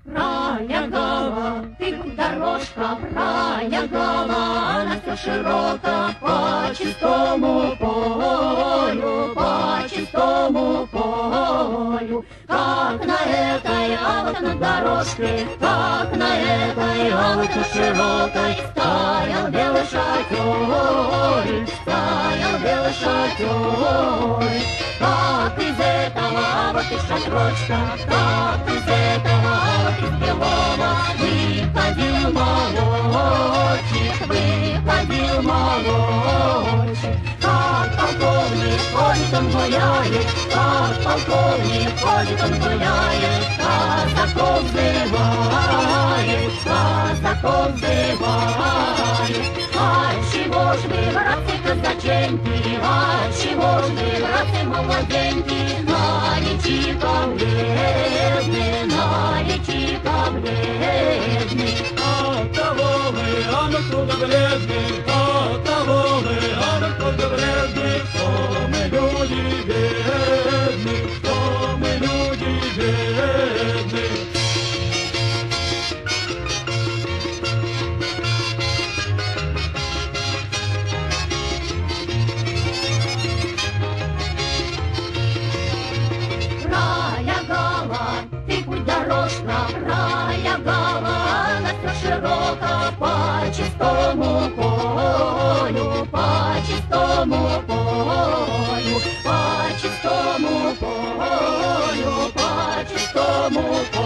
Пролягала, ты дорожка пролягала, она все широко по чистому полю, по чистому полю. Как на этой, а вот на дорожке, как на этой, а вот на широкой стоял белый шатер, стоял белый шатер. Как из этого, а вот из шатрочка, как из этого, а вот из белого выходил молодчик, выходил молодчик. Как полковник ходит он гуляет, как полковник ходит он гуляет, казаков взывает, казаков взывает. Отчего ж вы, братцы казаченьки, отчего ж вы, братцы молоденьки, на личико бледны, на личико бледны. Оттого мы, а мы куда бледны, оттого мы, а мы куда бледны, что мы люди бедны, что мы люди бедны. Пролягала, ты путь дорожка пролягала, она все широко по чистому полю, по чистому полю, по чистому полю, по чистому полю.